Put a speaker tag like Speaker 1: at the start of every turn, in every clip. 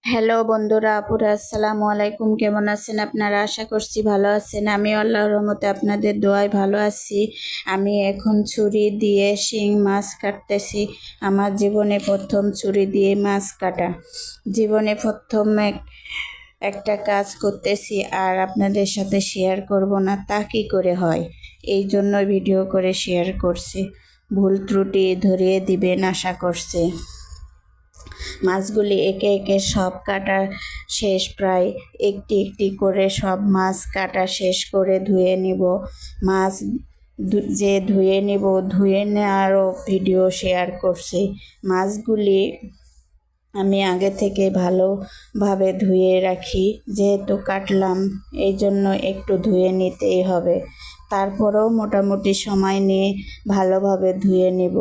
Speaker 1: Hello বন্ধুরা, আপুরা, আসসালামু আলাইকুম। কেমন আছেন আপনারা? আশা করছি ভালো আছেন। আমি আল্লাহর রহমতে আপনাদের দোয়ায় ভালো আছি। আমি এখন ছুরি দিয়ে শিং মাছ কাটতেছি। আমার জীবনে প্রথম ছুরি দিয়ে মাছ কাটা। জীবনে প্রথম একটা কাজ করতেছি, আর আপনাদের সাথে শেয়ার করব না তা কি করে হয়? এই জন্য ভিডিও করে শেয়ার করছি। ভুল ত্রুটি ধরিয়ে দিবেন আশা করছি। মাছগুলি একে একে সব কাটা শেষ, প্রায় একটি একটি করে সব মাছ কাটা শেষ করে ধুয়ে নিব। মাছ যে ধুয়ে নিব, ধুয়ে নেওয়ারও ভিডিও শেয়ার করছি। মাছগুলি আমি আগে থেকে ভালোভাবে ধুয়ে রাখি, যেহেতু কাটলাম এই জন্য একটু ধুয়ে নিতেই হবে। তারপরেও মোটামুটি সময় নিয়ে ভালোভাবে ধুয়ে নেব।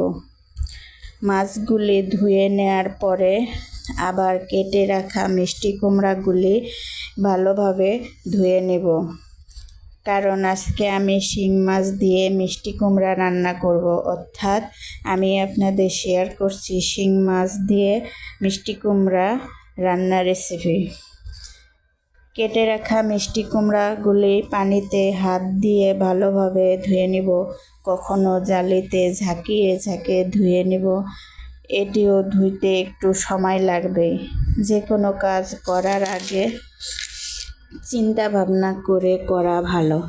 Speaker 1: মাছগুলি ধুয়ে নেওয়ার পরে আবার কেটে রাখা মিষ্টি কুমড়াগুলি ভালোভাবে ধুয়ে নেব, কারণ আজকে আমি শিং মাছ দিয়ে মিষ্টি কুমড়া রান্না করব। অর্থাৎ আমি আপনাদের শেয়ার করছি শিং মাছ দিয়ে মিষ্টি কুমড়া রান্নার রেসিপি। কেটে রাখা মিষ্টি কুমড়াগুলি পানিতে হাত দিয়ে ভালোভাবে ধুয়ে নিব, কখনো জালিতে ঝাঁকিয়ে ঝাঁকিয়ে ধুয়ে নিব। এটিও ধুইতে একটু সময় লাগবে। যে কোনো কাজ করার আগে চিন্তা ভাবনা করে করা ভালো।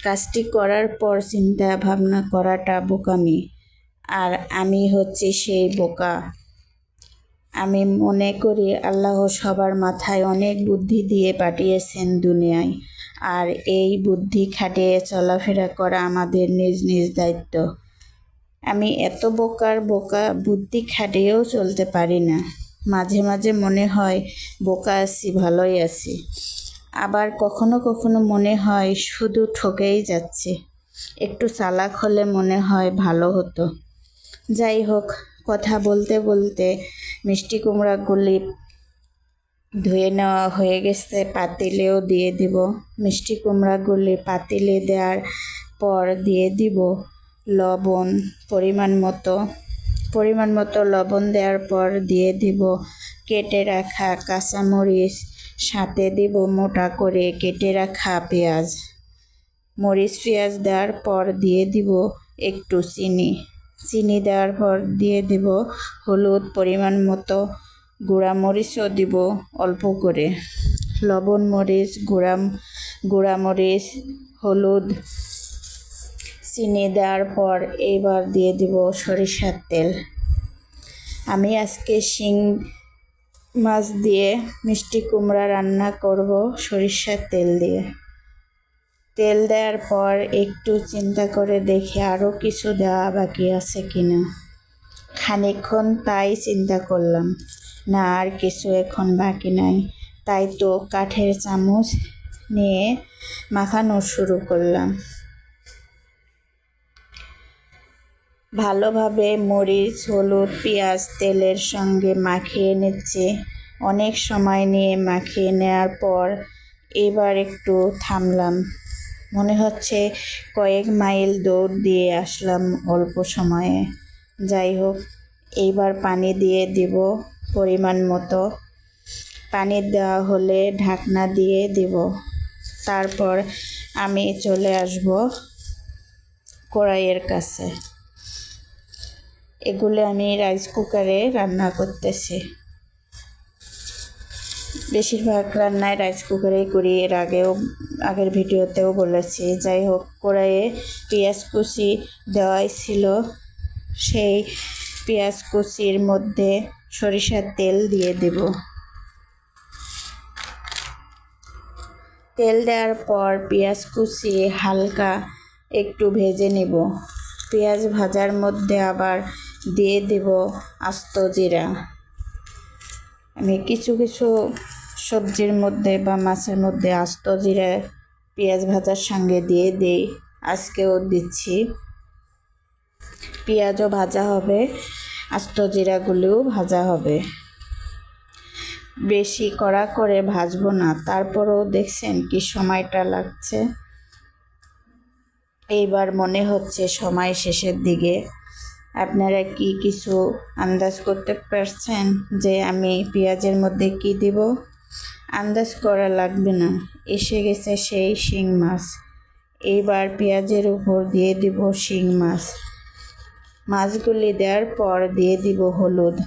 Speaker 1: কাজটি করার পর চিন্তা ভাবনা করাটা বোকামি, আর আমি হচ্ছি সেই বোকা। আমি মনে করি আল্লাহ সবার মাথায় অনেক বুদ্ধি দিয়ে পাঠিয়েছেন দুনিয়ায়, আর এই বুদ্ধি খাটিয়ে চলাফেরা করা আমাদের নিজ নিজ দায়িত্ব। আমি এত বোকা, বুদ্ধি খাটিয়েও চলতে পারি না। মাঝে মাঝে মনে হয় বোকা আছি, ভালোই আছি। আবার কখনো কখনো মনে হয় শুধু ঠকেই যাচ্ছে। একটু চালাক হলে মনে হয় ভালো হতো। যাই হোক, কথা বলতে বলতে মিষ্টি কুমড়াগুলি ধুয়ে নেওয়া হয়ে গেছে, পাতিলেও দিয়ে দিব। মিষ্টি কুমড়াগুলি পাতিলে দেওয়ার পর দিয়ে দিব লবণ পরিমাণ মতো লবণ দেওয়ার পর দিয়ে দিব কেটে রাখা কাঁচামরিচ, সাথে দিব মোটা করে কেটে রাখা পেঁয়াজ। পেঁয়াজ দেওয়ার পর দিয়ে দিব একটু চিনি দেওয়ার পর দিয়ে দিব হলুদ পরিমাণ মতো, গুঁড়ামরিচও দিব অল্প করে। লবণ, মরিচ, গুঁড়ামরিচ, হলুদ, চিনি দেওয়ার পর এইবার দিয়ে দিব সরিষার তেল। আমি আজকে শিং মাছ দিয়ে মিষ্টি কুমড়া রান্না করব সরিষার তেল দিয়ে। তেল দেওয়ার পর একটু চিন্তা করে দেখি আরও কিছু দেওয়া বাকি আছে কিনা। খানিকক্ষণ তাই চিন্তা করলাম, না আর কিছু এখন বাকি নাই। তাই তো কাঠের চামচ নিয়ে মাখানো শুরু করলাম। ভালোভাবে মরিচ, হলুদ, পেঁয়াজ তেলের সঙ্গে মাখিয়ে নিচ্ছি। অনেক সময় নিয়ে মাখিয়ে নেওয়ার পর এবার একটু থামলাম। মনে হচ্ছে কয়েক মাইল দৌড় দিয়ে আসলাম অল্প সময়ে। যাই হোক, এইবার পানি দিয়ে দিব পরিমাণ মতো। পানি দেওয়া হলে ঢাকনা দিয়ে দিব। তারপর আমি চলে আসব কড়াইয়ের কাছে। এগুলো আমি রাইস কুকারে রান্না করতেছি। বেশিরভাগ রান্নায় রাইস কুকারেই করি, আগের ভিডিওতেও বলেছি। যাই হোক, কড়াইয়ে পেঁয়াজ কুচি দেওয়াই ছিল। সেই পেঁয়াজ কুচির মধ্যে সরিষার তেল দিয়ে দেব। তেল দেওয়ার পর পেঁয়াজ কুচি হালকা একটু ভেজে নেব। পেঁয়াজ ভাজার মধ্যে আবার দিয়ে দেব আস্ত জিরা। আমি কিছু কিছু সবজির মধ্যে বা মাছের মধ্যে আস্ত জিরা পেঁয়াজ ভাজার সঙ্গে দিয়ে দিই, আজকেও দিচ্ছি। পেঁয়াজও ভাজা হবে, আস্ত জিরাগুলোও ভাজা হবে। বেশি কড়া করে ভাজবো না, তারপরেও দেখছেন কি সময়টা লাগছে। এইবার মনে হচ্ছে সময় শেষের দিকে। আপনারা কি কিছু আন্দাজ করতে পারছেন যে আমি পেঁয়াজের মধ্যে কি দিব? আন্দাজ করা লাগবে না, এসে গেছে সেই শিং মাছ। এইবার পেঁয়াজের উপর দিয়ে দিব শিং মাছ। মাছগুলি দেওয়ার পর দিয়ে দিব হলুদ।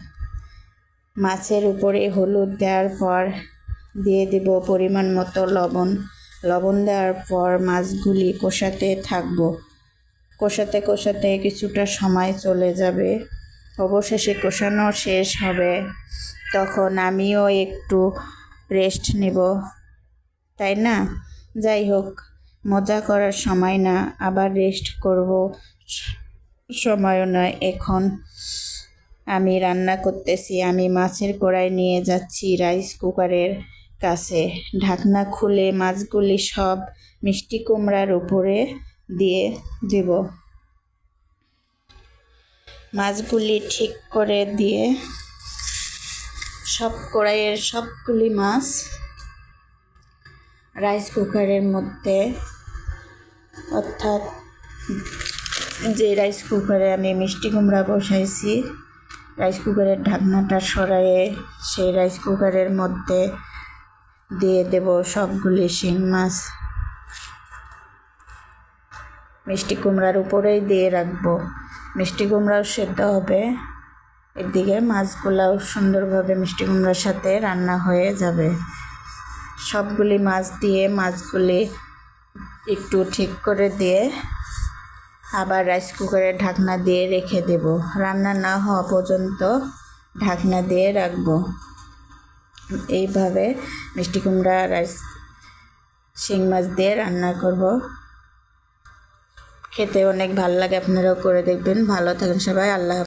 Speaker 1: মাছের উপরে হলুদ দেওয়ার পর দিয়ে দিব পরিমাণ মতো লবণ। লবণ দেওয়ার পর মাছগুলি কষাতে থাকবো। কষাতে কষাতে কিছুটা সময় চলে যাবে। অবশেষে কষানো শেষ হবে, তখন আমিও একটু রেস্ট নেব, তাই না? যাই হোক, মজা করার সময় না, আবার রেস্ট করব সময়ও নয়। এখন আমি রান্না করতেছি। আমি মাছের কড়াই নিয়ে যাচ্ছি রাইস কুকারের কাছে। ঢাকনা খুলে মাছগুলি সব মিষ্টি কুমড়ার উপরে দিয়ে দেব। মাছগুলি ঠিক করে দিয়ে কড়াইয়ের সবগুলি মাছ রাইস কুকারের মধ্যে, অর্থাৎ যে রাইস কুকারে আমি মিষ্টি কুমড়া বসাইছি, রাইস কুকারের ঢাকনাটা সরায়ে সেই রাইস কুকারের মধ্যে দিয়ে দেব সবগুলি শিং মাছ। মিষ্টি কুমড়ার উপরেই দিয়ে রাখবো। মিষ্টি কুমড়াও সেদ্ধ হবে, এদিকে মাছগুলাও সুন্দরভাবে মিষ্টি কুমড়ার সাথে রান্না হয়ে যাবে। সবগুলি মাছ দিয়ে মাছগুলি একটু ঠিক করে দিয়ে আবার রাইস কুকারের ঢাকনা দিয়ে রেখে দেব। রান্না না হওয়া পর্যন্ত ঢাকনা দিয়ে রাখবো। এইভাবে মিষ্টি কুমড়া শিং মাছ দিয়ে রান্না করব। খেতে অনেক ভালো লাগে, আপনারাও করে দেখবেন। ভালো থাকেন সবাই, আল্লাহ হাফেজ।